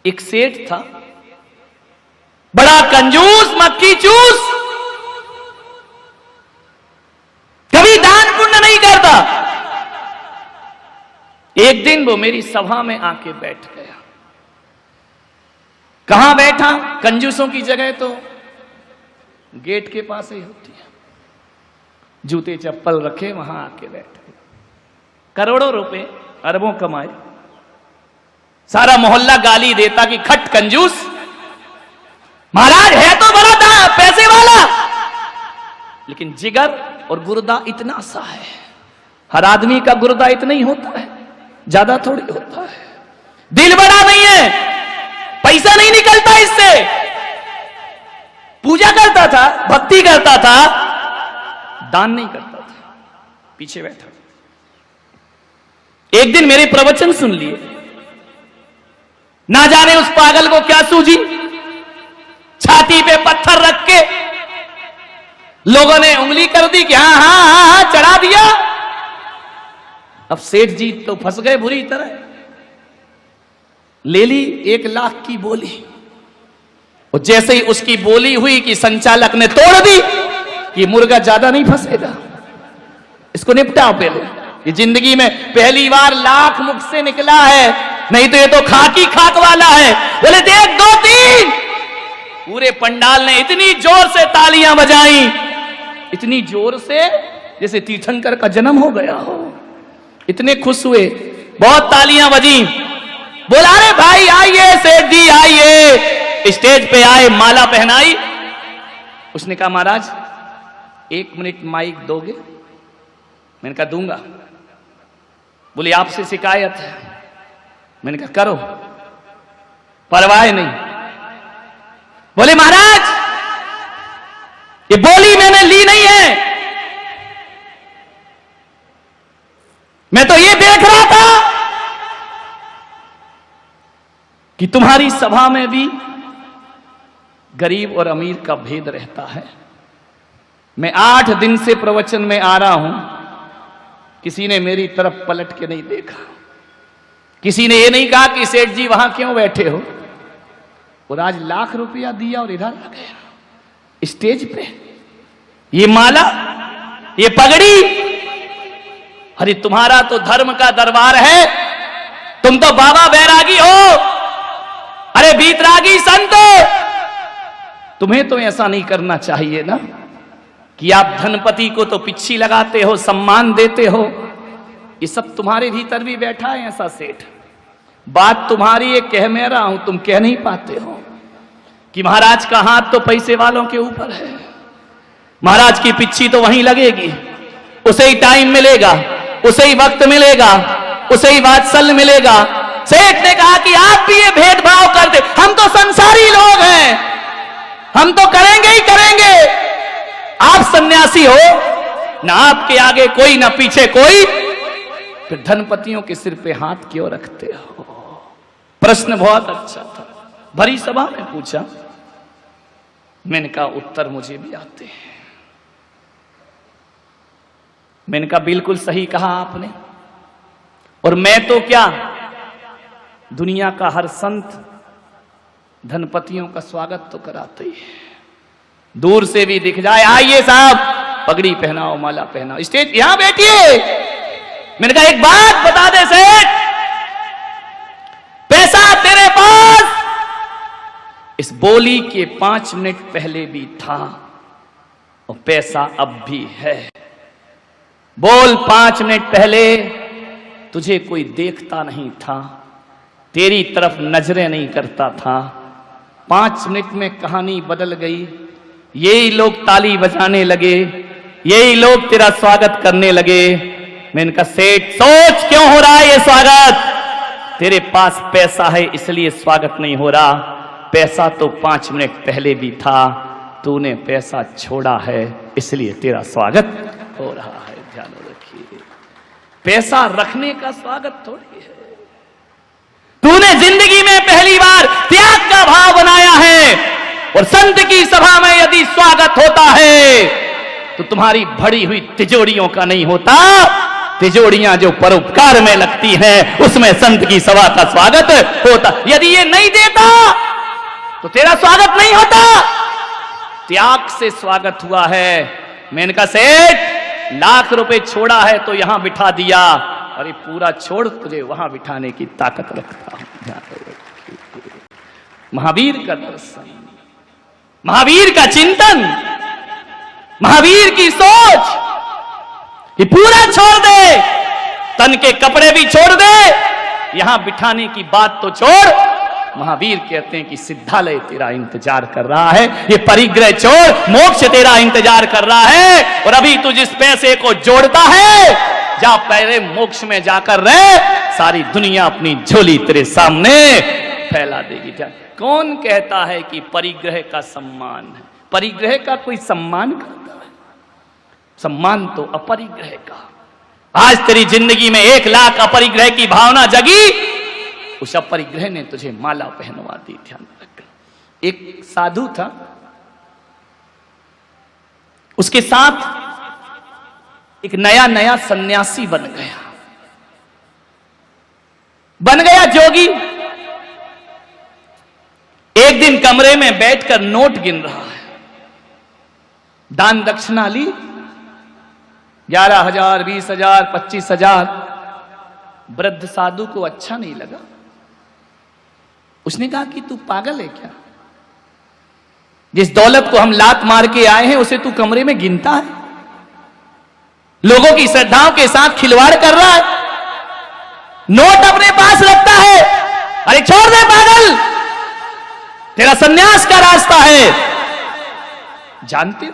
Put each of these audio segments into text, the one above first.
एक सेठ था, बड़ा कंजूस, मक्खी चूस, कभी दान पुण्य नहीं करता। एक दिन वो मेरी सभा में आके बैठ गया। कहां बैठा? कंजूसों की जगह तो गेट के पास ही होती है, जूते चप्पल रखे वहां आके बैठ गए। करोड़ों रुपए, अरबों कमाए, सारा मोहल्ला गाली देता कि खट कंजूस, महाराज है तो बड़ा था, पैसे वाला, लेकिन जिगर और गुर्दा इतना सा है। हर आदमी का गुर्दा इतना ही होता है, ज्यादा थोड़ी होता है। दिल बड़ा नहीं है, पैसा नहीं निकलता इससे। पूजा करता था, भक्ति करता था, दान नहीं करता था, पीछे बैठा। एक दिन मेरे प्रवचन सुन लिए, ना जाने उस पागल को क्या सूझी, छाती पे पत्थर रख के लोगों ने उंगली कर दी कि हाँ हाँ हाँ हाँ, चढ़ा दिया। अब सेठ जी तो फंस गए बुरी तरह। ले ली 1 लाख की बोली, और जैसे ही उसकी बोली हुई कि संचालक ने तोड़ दी कि मुर्गा ज्यादा नहीं फंसेगा, इसको निपटाओ पहले। ये जिंदगी में पहली बार लाख मुख से निकला है, नहीं तो ये तो खाकी खाक वाला है। बोले देख 2 3। पूरे पंडाल ने इतनी जोर से तालियां बजाई, इतनी जोर से जैसे तीर्थंकर का जन्म हो गया हो, इतने खुश हुए, बहुत तालियां बजी। बोला अरे भाई आइए, सेठ जी आइए। स्टेज पे आए, माला पहनाई। उसने कहा महाराज 1 मिनट माइक दोगे? मैंने कहा दूंगा। बोले आपसे शिकायत है। मैंने कहा करो, परवाह नहीं। बोले महाराज ये बोली मैंने ली नहीं है, मैं तो ये देख रहा था कि तुम्हारी सभा में भी गरीब और अमीर का भेद रहता है। मैं 8 दिन से प्रवचन में आ रहा हूं, किसी ने मेरी तरफ पलट के नहीं देखा, किसी ने ये नहीं कहा कि सेठ जी वहां क्यों बैठे हो। और आज लाख रुपया दिया और इधर आ गया स्टेज पे, ये माला, ये पगड़ी। अरे तुम्हारा तो धर्म का दरबार है, तुम तो बाबा बैरागी हो, अरे बीतरागी संत। तुम्हें तो ऐसा नहीं करना चाहिए ना कि आप धनपति को तो पिच्छी लगाते हो, सम्मान देते हो। ये सब तुम्हारे भीतर भी बैठा है ऐसा सेठ। बात तुम्हारी है, कह मैं रहा हूं, तुम कह नहीं पाते हो कि महाराज का हाथ तो पैसे वालों के ऊपर है, महाराज की पिच्छी तो वहीं लगेगी, उसे ही टाइम मिलेगा, उसे ही वक्त मिलेगा, उसे ही वात्सल्य मिलेगा। सेठ ने कहा कि आप भी ये भेदभाव करते, हम तो संसारी लोग हैं, हम तो करेंगे ही करेंगे। आप सन्यासी हो, ना आपके आगे कोई ना पीछे कोई, फिर धनपतियों के सिर पे हाथ क्यों रखते हो? प्रश्न बहुत अच्छा था, भरी सभा में पूछा। मैंने कहा उत्तर मुझे भी आते हैं। मैंने कहा बिल्कुल सही कहा आपने। और मैं तो क्या, दुनिया का हर संत धनपतियों का स्वागत तो कराते ही है, दूर से भी दिख जाए, आइए साहब, पगड़ी पहनाओ, माला पहनाओ, स्टेज यहां बैठिए। मैंने कहा एक बात बता दे सेठ, पैसा तेरे पास इस बोली के 5 मिनट पहले भी था और पैसा अब भी है। बोल 5 मिनट पहले तुझे कोई देखता नहीं था, तेरी तरफ नजरें नहीं करता था। 5 मिनट में कहानी बदल गई, यही लोग ताली बजाने लगे, यही लोग तेरा स्वागत करने लगे। मैंने कहा सेठ सोच क्यों हो रहा है ये स्वागत? तेरे पास पैसा है इसलिए स्वागत नहीं हो रहा, पैसा तो 5 मिनट पहले भी था, तूने पैसा छोड़ा है इसलिए तेरा स्वागत हो रहा है। ध्यान रखिए, पैसा रखने का स्वागत थोड़ी है। तूने जिंदगी में पहली बार त्याग का भाव बनाया है, और संत की सभा में यदि स्वागत होता है तो तुम्हारी भरी हुई तिजोरियों का नहीं होता, तिजोड़ियां जो परोपकार में लगती हैं उसमें संत की सभा का स्वागत होता। यदि ये नहीं देता तो तेरा स्वागत नहीं होता। त्याग से स्वागत हुआ है। मेनका सेठ लाख रुपए छोड़ा है तो यहां बिठा दिया, और ये पूरा छोड़ तुझे वहां बिठाने की ताकत रखता हूं। महावीर का दर्शन, महावीर का चिंतन, महावीर की सोच, ये पूरा छोड़ दे, तन के कपड़े भी छोड़ दे, यहां बिठाने की बात तो छोड़। महावीर कहते हैं कि सिद्धालय तेरा इंतजार कर रहा है, ये परिग्रह छोड़, मोक्ष तेरा इंतजार कर रहा है। और अभी तू जिस पैसे को जोड़ता है, जा पहले मोक्ष में जाकर रह, सारी दुनिया अपनी झोली तेरे सामने फैला देगी। क्या कौन कहता है कि परिग्रह का सम्मान है? परिग्रह का कोई सम्मान करता है? सम्मान तो अपरिग्रह का। आज तेरी जिंदगी में 1 लाख अपरिग्रह की भावना जगी, उस अपरिग्रह ने तुझे माला पहनवा दी। ध्यान रख। एक साधु था, उसके साथ एक नया सन्यासी बन गया जोगी। एक दिन कमरे में बैठकर नोट गिन रहा है, दान दक्षिणा ली 11,000, 20,000, 25,000। वृद्ध साधु को अच्छा नहीं लगा। उसने कहा कि तू पागल है क्या? जिस दौलत को हम लात मार के आए हैं उसे तू कमरे में गिनता है, लोगों की श्रद्धाओं के साथ खिलवाड़ कर रहा है, नोट अपने पास रखता है। अरे छोड़ दे पागल, तेरा सन्यास का रास्ता है। जानते हो,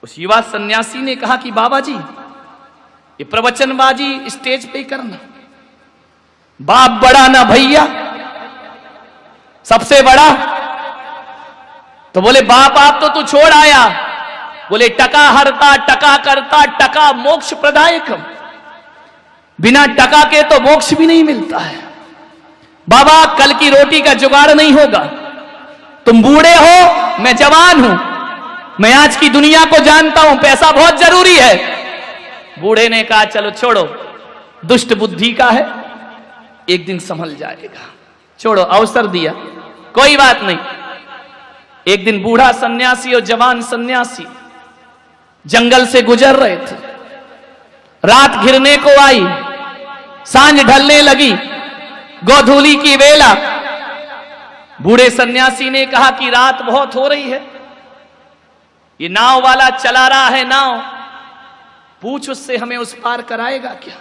उस युवा सन्यासी ने कहा कि बाबा जी, ये प्रवचनबाजी स्टेज पे करना, बाप बड़ा ना भैया, सबसे बड़ा। तो बोले बाप आप तो तू छोड़ आया। बोले टका हरता, टका करता, टका मोक्ष प्रदायक। बिना टका के तो मोक्ष भी नहीं मिलता है। बाबा कल की रोटी का जुगाड़ नहीं होगा। तुम बूढ़े हो, मैं जवान हूं, मैं आज की दुनिया को जानता हूं, पैसा बहुत जरूरी है। बूढ़े ने कहा चलो छोड़ो, दुष्ट बुद्धि का है, एक दिन संभल जाएगा, छोड़ो। अवसर दिया, कोई बात नहीं। एक दिन बूढ़ा सन्यासी और जवान सन्यासी जंगल से गुजर रहे थे। रात घिरने को आई, सांझ ढलने लगी, गोधूली की वेला। बूढ़े सन्यासी ने कहा कि रात बहुत हो रही है, ये नाव वाला चला रहा है नाव, पूछ उससे हमें उस पार कराएगा क्या?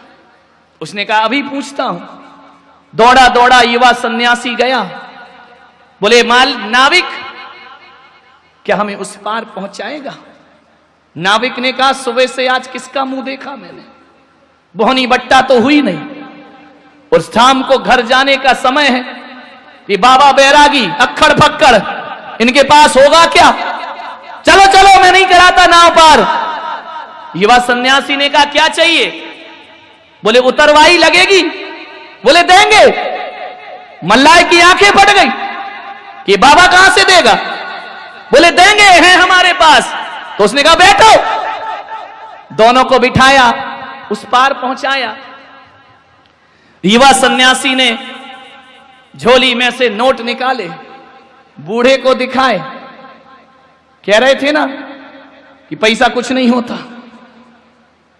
उसने कहा अभी पूछता हूं। दौड़ा दौड़ा युवा सन्यासी गया, बोले नाविक क्या हमें उस पार पहुंचाएगा? नाविक ने कहा सुबह से आज किसका मुंह देखा मैंने, बोहनी बट्टा तो हुई नहीं, और शाम को घर जाने का समय है। ये बाबा बैरागी अक्खड़ फक्कड़, इनके पास होगा क्या? चलो चलो, मैं नहीं कराता नाव पार। युवा सन्यासी ने कहा क्या चाहिए? बोले उतरवाई लगेगी। बोले देंगे। मल्लाह की आंखें फट गई कि बाबा कहां से देगा? बोले देंगे, हैं हमारे पास। तो उसने कहा बैठो। दोनों को बिठाया, उस पार पहुंचाया। युवा सन्यासी ने झोली में से नोट निकाले, बूढ़े को दिखाए। कह रहे थे ना कि पैसा कुछ नहीं होता,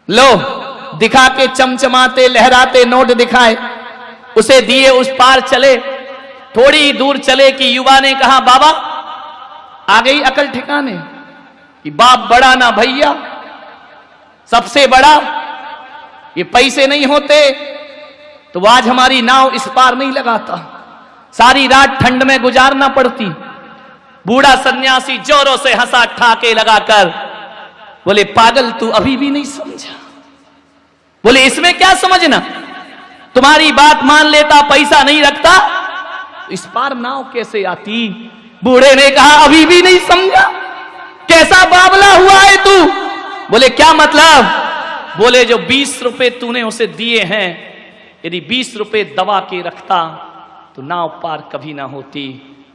लो दिखा के चमचमाते लहराते नोट दिखाए, उसे दिए, उस पार चले। थोड़ी दूर चले कि युवा ने कहा बाबा आ गई अकल ठिकाने कि बाप बड़ा ना भैया, सबसे बड़ा। ये पैसे नहीं होते तो आज हमारी नाव इस पार नहीं लगाता, सारी रात ठंड में गुजारना पड़ती। बूढ़ा सन्यासी जोरों से हंसा ठाके लगाकर, बोले पागल तू अभी भी नहीं समझा? बोले इसमें क्या समझना, तुम्हारी बात मान लेता, पैसा नहीं रखता, इस पार नाव कैसे आती? बूढ़े ने कहा अभी भी नहीं समझा? कैसा बावला हुआ है तू? बोले क्या मतलब? बोले जो 20 रुपए तूने उसे दिए हैं, यदि 20 रुपए दबा के रखता तो नाव पार कभी ना होती।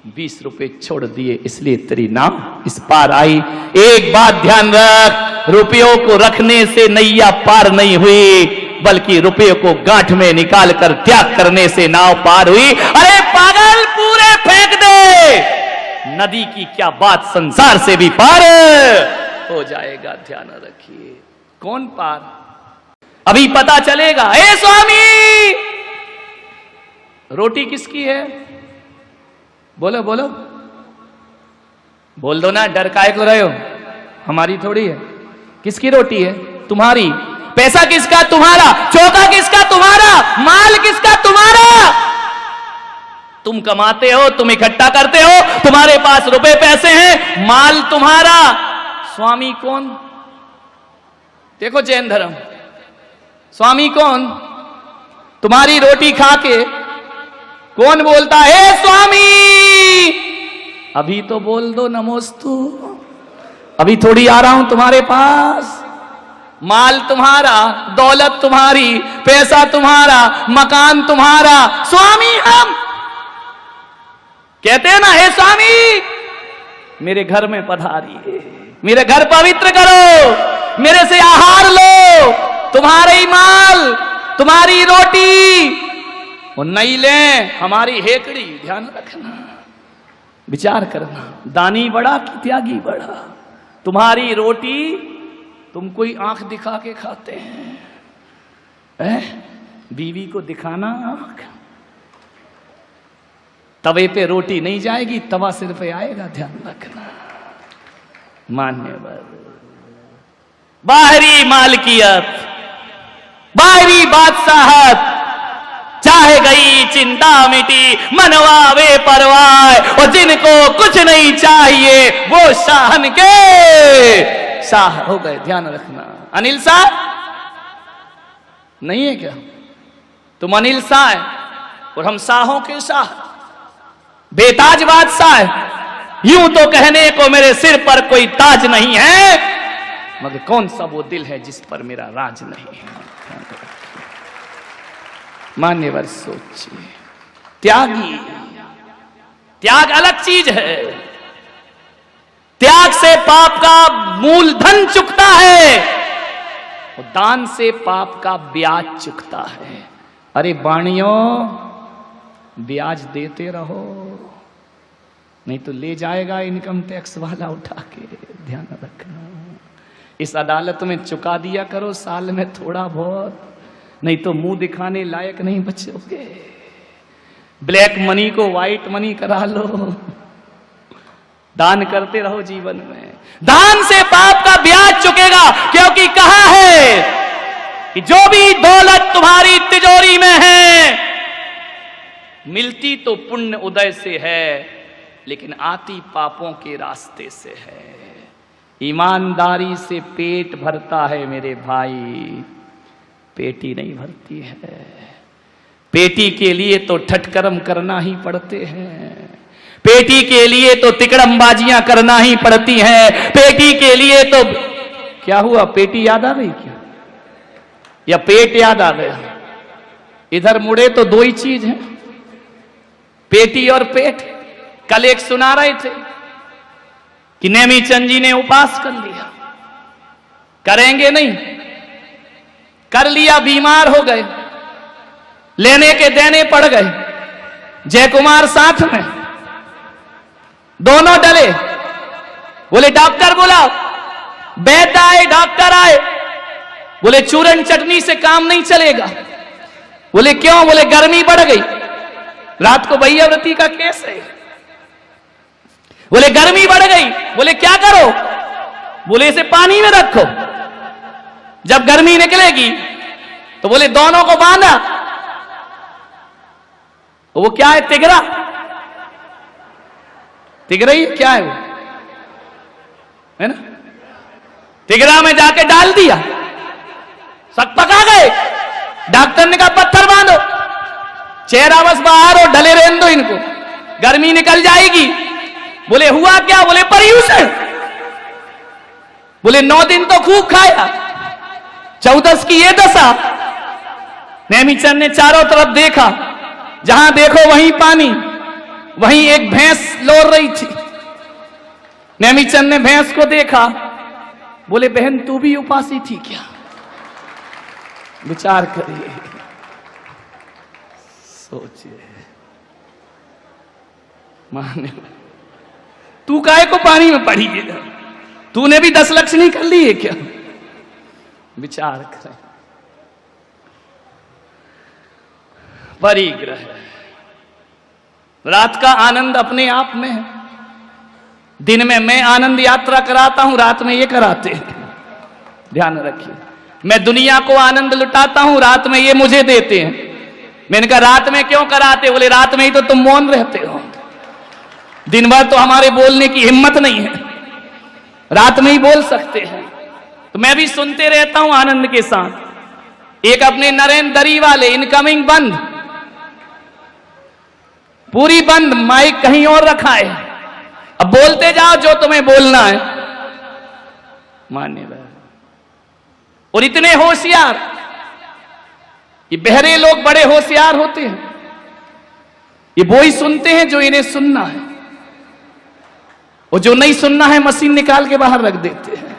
20 रुपए छोड़ दिए, इसलिए तेरी नाव इस पार आई। एक बात ध्यान रख, रुपयों को रखने से नैया पार नहीं हुई, बल्कि रुपयों को गांठ में निकाल कर त्याग करने से नाव पार हुई। अरे पागल, पूरे फेंक दे, नदी की क्या बात, संसार से भी पार हो जाएगा। ध्यान रखिए। कौन पार, अभी पता चलेगा। हे स्वामी, रोटी किसकी है? बोलो बोलो, बोल दो ना, डर काहे को रहे हो? हमारी थोड़ी है। किसकी रोटी है? तुम्हारी। पैसा किसका? तुम्हारा। चौका किसका? तुम्हारा। माल किसका? तुम्हारा। तुम कमाते हो, तुम इकट्ठा करते हो, तुम्हारे पास रुपए पैसे हैं, माल तुम्हारा। स्वामी कौन? देखो जैन धर्म, स्वामी कौन? तुम्हारी रोटी खा के कौन बोलता है स्वामी? अभी तो बोल दो नमोस्तु, अभी थोड़ी आ रहा हूं तुम्हारे पास। माल तुम्हारा, दौलत तुम्हारी, पैसा तुम्हारा, मकान तुम्हारा, स्वामी हम। कहते हैं ना, हे स्वामी मेरे घर में पधारिए, मेरे घर पवित्र करो, मेरे से आहार लो, तुम्हारे ही माल, तुम्हारी रोटी और नहीं ले हमारी हेकड़ी। ध्यान रखना, विचार करना, दानी बड़ा कि त्यागी बड़ा? तुम्हारी रोटी तुम कोई आंख दिखा के खाते हैं, बीवी को दिखाना आंख। तवे पे रोटी नहीं जाएगी, तवा सिर पे आएगा। ध्यान रखना। मान्यवर, बाहरी मालकियत, बाहरी बादशाहत, चाहे गई चिंता मिटी, मनवा वे परवाह, और जिनको कुछ नहीं चाहिए वो शाहन के शाह हो गए। ध्यान रखना। अनिल शाह नहीं है क्या? तुम अनिल शाह है और हम शाहों के शाह, बेताज बादशाह है। यूं तो कहने को मेरे सिर पर कोई ताज नहीं है, मगर कौन सा वो दिल है जिस पर मेरा राज नहीं है। मान्यवर सोचिए, त्यागी, त्याग अलग चीज है। त्याग से पाप का मूलधन चुकता है और दान से पाप का ब्याज चुकता है। अरे बाणियों, ब्याज देते रहो, नहीं तो ले जाएगा इनकम टैक्स वाला उठा के। ध्यान रखना। इस अदालत में चुका दिया करो साल में थोड़ा बहुत, नहीं तो मुंह दिखाने लायक नहीं बचोगे। ब्लैक मनी को व्हाइट मनी करा लो, दान करते रहो जीवन में। दान से पाप का ब्याज चुकेगा, क्योंकि कहा है कि जो भी दौलत तुम्हारी तिजोरी में है, मिलती तो पुण्य उदय से है, लेकिन आती पापों के रास्ते से है। ईमानदारी से पेट भरता है मेरे भाई, पेटी नहीं भरती है। पेटी के लिए तो ठटकर्म करना ही पड़ते हैं, पेटी के लिए तो तिकड़मबाजियां करना ही पड़ती हैं, पेटी के लिए तो क्या हुआ? पेटी याद आ गई क्या, या पेट याद आ गया? इधर मुड़े तो दो ही चीज है, पेटी और पेट। कल एक सुना रहे थे कि नेमीचंद जी ने उपास कर लिया, करेंगे नहीं, कर लिया, बीमार हो गए, लेने के देने पड़ गए। जयकुमार साथ में, दोनों डले। बोले डॉक्टर बुलाओ, वैद्य आए, डॉक्टर आए। बोले चूरन चटनी से काम नहीं चलेगा। बोले क्यों? बोले गर्मी बढ़ गई, रात को भैयाव्रती का केस है। बोले गर्मी बढ़ गई। बोले क्या करो? बोले इसे पानी में रखो, जब गर्मी निकलेगी तो बोले दोनों को बांधा। वो क्या है? तिगरा। तिगरा ही क्या है वो, है ना? तिगरा में जाके डाल दिया, सब पका गए। डॉक्टर ने कहा पत्थर बांधो, चेहरा बस बाहर और ढले रहने दो इनको, गर्मी निकल जाएगी। बोले हुआ क्या? बोले पर्यूषण। बोले 9 दिन तो खूब खाया, 14 की ये दशा। नेमीचंद ने चारों तरफ देखा, जहां देखो वहीं पानी, वहीं एक भैंस लोर रही थी। नेमीचंद ने भैंस को देखा, बोले बहन तू भी उपासी थी क्या? विचार करिए, सोचिए। माने तू काहे को पानी में पड़ी है? तूने भी 10 लक्षणी कर ली है क्या? विचार करें। परिग्रह, रात का आनंद अपने आप में है। दिन में मैं आनंद यात्रा कराता हूं, रात में ये कराते हैं। ध्यान रखिए, मैं दुनिया को आनंद लुटाता हूं, रात में ये मुझे देते हैं। मैंने कहा रात में क्यों कराते? बोले रात में ही तो तुम मौन रहते हो, दिन भर तो हमारे बोलने की हिम्मत नहीं है, रात में ही बोल सकते हैं। तो मैं भी सुनते रहता हूं आनंद के साथ। एक अपने नरेंद्र दरी वाले, इनकमिंग बंद, पूरी बंद, माइक कहीं और रखा है, अब बोलते जाओ जो तुम्हें बोलना है। मान्य। और इतने होशियार, ये बहरे लोग बड़े होशियार होते हैं। ये वो ही सुनते हैं जो इन्हें सुनना है, और जो नहीं सुनना है मशीन निकाल के बाहर रख देते हैं।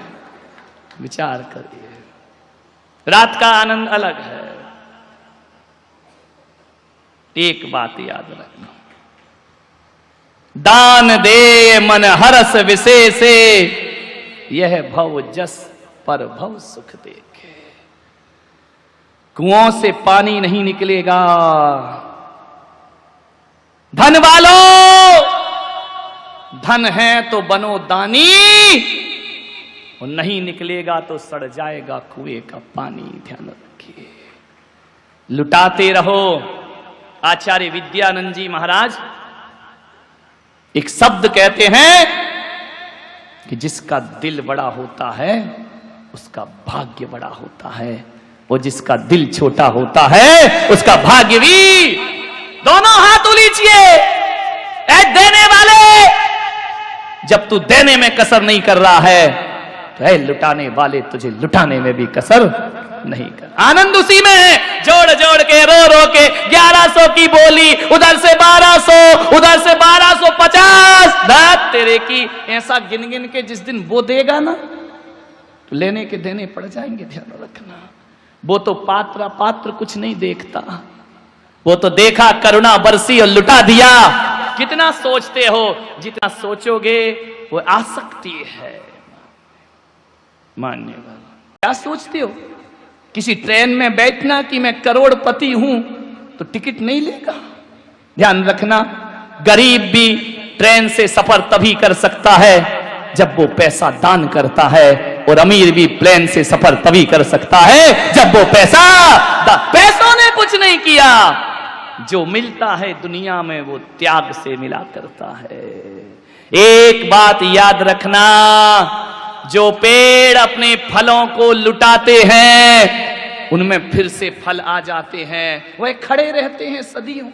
विचार करिए, रात का आनंद अलग है। एक बात याद रखना, दान दे मन हरस विशेषे, यह भव जस पर भव सुख देखे। कुओं से पानी नहीं निकलेगा। धन वालों, धन है तो बनो दानी, और नहीं निकलेगा तो सड़ जाएगा कुएं का पानी। ध्यान रखिए, लुटाते रहो। आचार्य विद्यानंद जी महाराज एक शब्द कहते हैं कि जिसका दिल बड़ा होता है उसका भाग्य बड़ा होता है, और जिसका दिल छोटा होता है उसका भाग्य भी। दोनों हाथ उलीचिए। ऐ देने वाले, जब तू देने में कसर नहीं कर रहा है तो ऐ लुटाने वाले, तुझे लुटाने में भी कसर नहीं कर। आनंद उसी में है, जोड़ जोड़ के रो रो के 1100 की बोली, उधर से 1200, उधर से 1250, दात तेरे की। ऐसा गिन गिन के जिस दिन वो देगा ना तो लेने के देने पड़ जाएंगे। ध्यान रखना, वो तो पात्र कुछ नहीं देखता, वो तो देखा करुणा बरसी और लुटा दिया। कितना सोचते हो, जितना सोचोगे वो आसक्ति है। मान्यवर, क्या सोचते हो? किसी ट्रेन में बैठना कि मैं करोड़पति हूं तो टिकट नहीं लेगा। ध्यान रखना, गरीब भी ट्रेन से सफर तभी कर सकता है जब वो पैसा दान करता है, और अमीर भी प्लेन से सफर तभी कर सकता है जब वो पैसों ने कुछ नहीं किया। जो मिलता है दुनिया में वो त्याग से मिला करता है। एक बात याद रखना, जो पेड़ अपने फलों को लुटाते हैं उनमें फिर से फल आ जाते हैं। वह खड़े रहते हैं सदियों।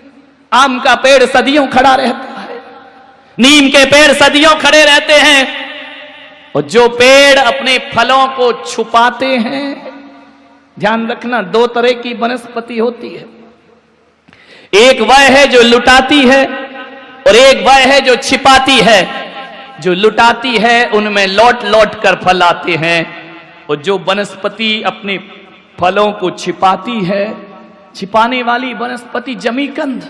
आम का पेड़ सदियों खड़ा रहता है, नीम के पेड़ सदियों खड़े रहते हैं। और जो पेड़ अपने फलों को छुपाते हैं, ध्यान रखना, 2 तरह की वनस्पति होती है। एक वह है जो लुटाती है, और एक वह है जो छिपाती है। जो लुटाती है उनमें लौट लौट कर फल आते हैं, और जो वनस्पति अपने फलों को छिपाती है, छिपाने वाली वनस्पति जमीकंद,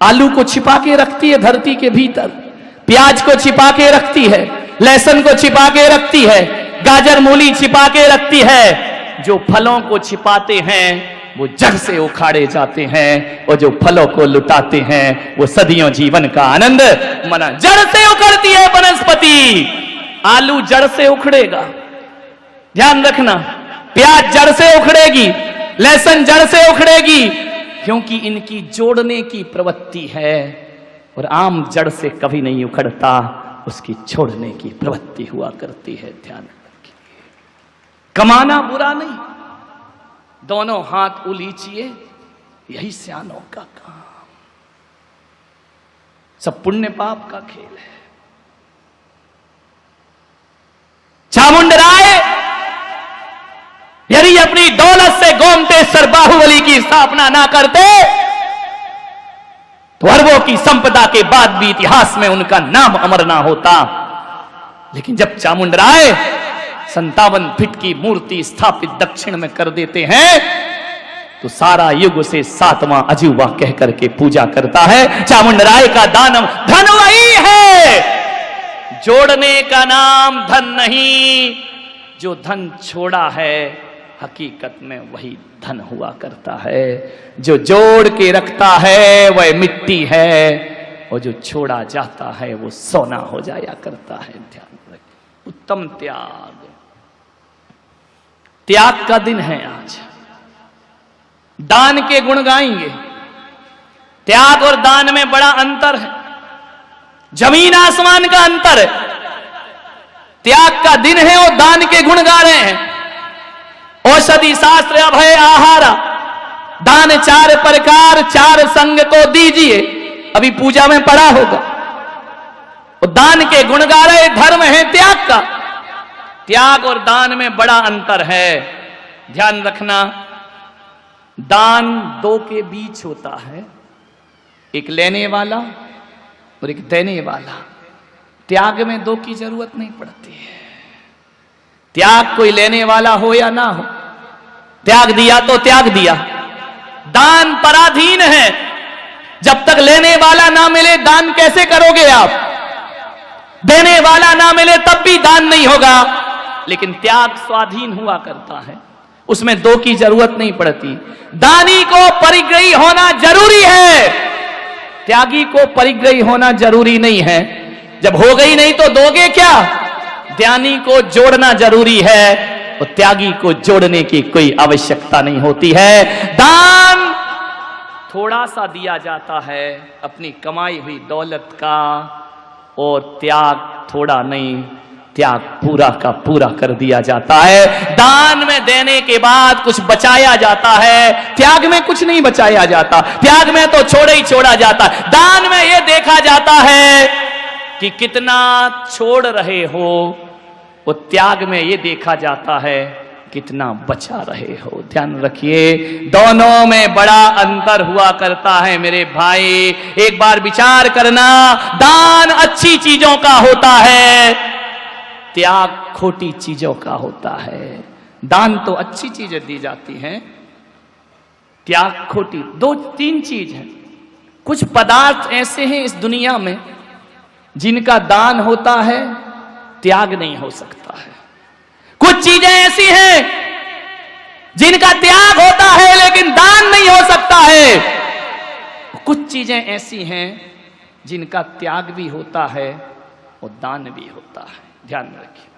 आलू को छिपा के रखती है धरती के भीतर, प्याज को छिपा के रखती है, लहसुन को छिपा के रखती है, गाजर मूली छिपा के रखती है। जो फलों को छिपाते हैं वो जड़ से उखाड़े जाते हैं, और जो फलों को लुटाते हैं वो सदियों जीवन का आनंद मना। जड़ से उखड़ती है वनस्पति, आलू जड़ से उखड़ेगा। ध्यान रखना, प्याज जड़ से उखड़ेगी, लहसुन जड़ से उखड़ेगी, क्योंकि इनकी जोड़ने की प्रवृत्ति है। और आम जड़ से कभी नहीं उखड़ता, उसकी छोड़ने की प्रवृत्ति हुआ करती है। ध्यान रखिए, कमाना बुरा नहीं, दोनों हाथ उलीचिए, यही सियानों का काम। सब पुण्य पाप का खेल है। चामुंडराय यदि अपनी दौलत से गोमतेश्वर बाहुबली की स्थापना ना करते वर्वों की संपदा के बाद भी इतिहास में उनका नाम अमर ना होता। लेकिन जब चामुंडराय 57 फीट की मूर्ति स्थापित दक्षिण में कर देते हैं तो सारा युग उसे 7वां अजूबा कह करके पूजा करता है। चामुंडराय का दानव धन वही है, जोड़ने का नाम धन नहीं, जो धन छोड़ा है हकीकत में वही धन हुआ करता है। जो जोड़ के रखता है वह मिट्टी है और जो छोड़ा जाता है वो सोना हो जाया करता है। ध्यान रखिए, उत्तम त्याग, त्याग का दिन है आज। दान के गुण गाएंगे। त्याग और दान में बड़ा अंतर है, जमीन आसमान का अंतर है। त्याग का दिन है और दान के गुण गा रहे हैं। औषधि शास्त्र अभय आहारा, दान 4 प्रकार 4 संग को दीजिए, अभी पूजा में पढ़ा होगा। और दान के गुण गा रहे, धर्म है त्याग का। त्याग और दान में बड़ा अंतर है, ध्यान रखना। दान 2 के बीच होता है, एक लेने वाला और एक देने वाला। त्याग में 2 की जरूरत नहीं पड़ती है। त्याग कोई लेने वाला हो या ना हो, त्याग दिया तो त्याग दिया। दान पराधीन है, जब तक लेने वाला ना मिले दान कैसे करोगे आप? देने वाला ना मिले तब भी दान नहीं होगा। लेकिन त्याग स्वाधीन हुआ करता है, उसमें 2 की जरूरत नहीं पड़ती। दानी को परिग्रही होना जरूरी है, त्यागी को परिग्रही होना जरूरी नहीं है। जब हो गई नहीं तो दोगे क्या? ज्ञानी को जोड़ना जरूरी है और त्यागी को जोड़ने की कोई आवश्यकता नहीं होती है। दान थोड़ा सा दिया जाता है अपनी कमाई हुई दौलत का, और त्याग थोड़ा नहीं, त्याग पूरा का पूरा कर दिया जाता है। दान में देने के बाद कुछ बचाया जाता है, त्याग में कुछ नहीं बचाया जाता। त्याग में तो छोड़ा ही छोड़ा जाता है। दान में यह देखा जाता है कि कितना छोड़ रहे हो, और त्याग में यह देखा जाता है कितना बचा रहे हो। ध्यान रखिए, दोनों में बड़ा अंतर हुआ करता है मेरे भाई। एक बार विचार करना, दान अच्छी चीजों का होता है, त्याग खोटी चीजों का होता है। दान तो अच्छी चीजें दी जाती हैं, त्याग खोटी। 2-3 चीज है। कुछ पदार्थ ऐसे हैं इस दुनिया में जिनका दान होता है, त्याग नहीं हो सकता है। कुछ चीजें ऐसी हैं जिनका त्याग होता है लेकिन दान नहीं हो सकता है। कुछ चीजें ऐसी हैं जिनका त्याग भी होता है और दान भी होता है। ध्यान रखिए।